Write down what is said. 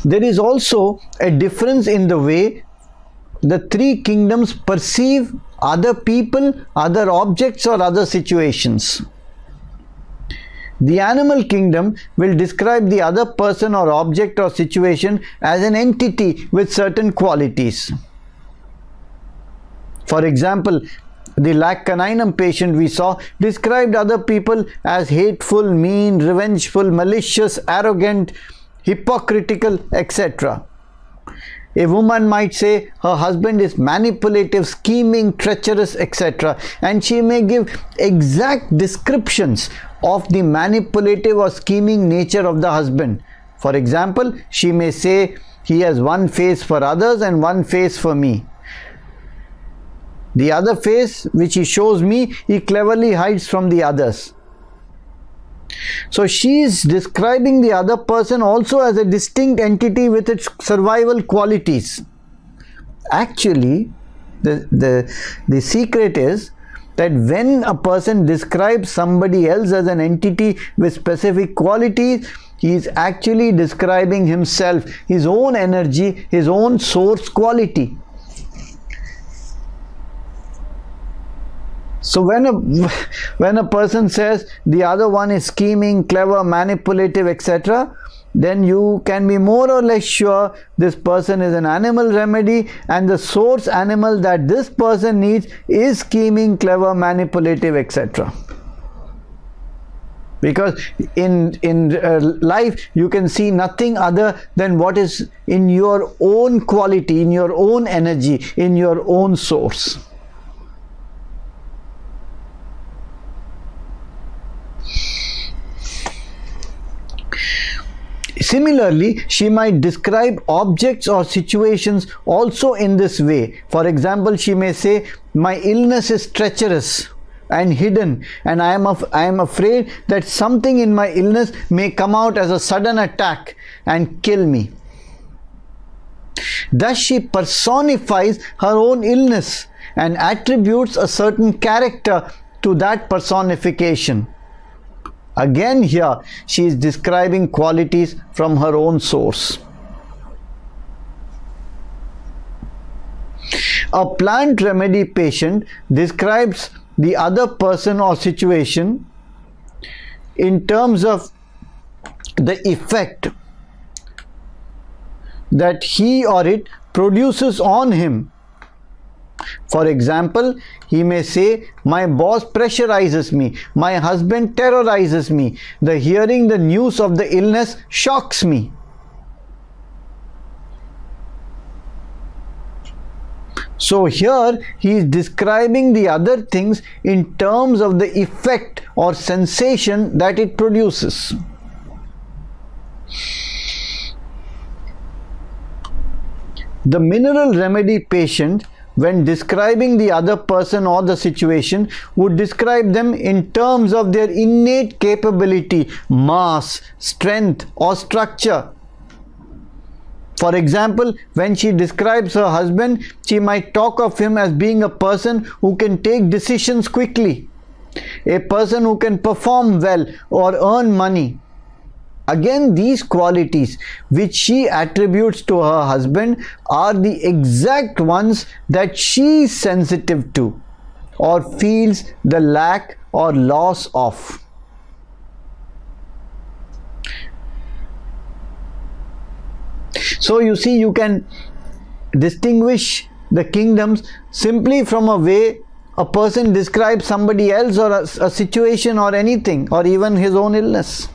There is also a difference in the way the three kingdoms perceive other people, other objects or other situations. The animal kingdom will describe the other person or object or situation as an entity with certain qualities. For example, the 𝗙𝗂𝗃𝗃 patient we saw described other people as hateful, mean, revengeful, malicious, arrogant, hypocritical, etc. A woman might say her husband is manipulative, scheming, treacherous, etc. And she may give exact descriptions of the manipulative or scheming nature of the husband. For example, she may say he has one face for others and one face for me. The other face which he shows me, he cleverly hides from the others. So she is describing the other person also as a distinct entity with its survival qualities. Actually, the secret is that when a person describes somebody else as an entity with specific qualities, he is actually describing himself, his own energy, his own source quality. So when a person says the other one is scheming, clever, manipulative, etc., then you can be more or less sure this person is an animal remedy, and the source animal that this person needs is scheming, clever, manipulative, etc. Because in life you can see nothing other than what is in your own quality, in your own energy, in your own source. Similarly, she might describe objects or situations also in this way. For example, she may say, my illness is treacherous and hidden, and I am afraid that something in my illness may come out as a sudden attack and kill me. Thus she personifies her own illness and attributes a certain character to that personification. Again here, she is describing qualities from her own source. A plant remedy patient describes the other person or situation in terms of the effect that he or it produces on him. For example, he may say, my boss pressurizes me, my husband terrorizes me, hearing the news of the illness shocks me. So here he is describing the other things in terms of the effect or sensation that it produces. The mineral remedy patient, when describing the other person or the situation, would describe them in terms of their innate capability, mass, strength or structure. For example, when she describes her husband, she might talk of him as being a person who can take decisions quickly, a person who can perform well or earn money. Again, these qualities which she attributes to her husband are the exact ones that she is sensitive to or feels the lack or loss of. So you see, you can distinguish the kingdoms simply from a way a person describes somebody else or a situation or anything, or even his own illness.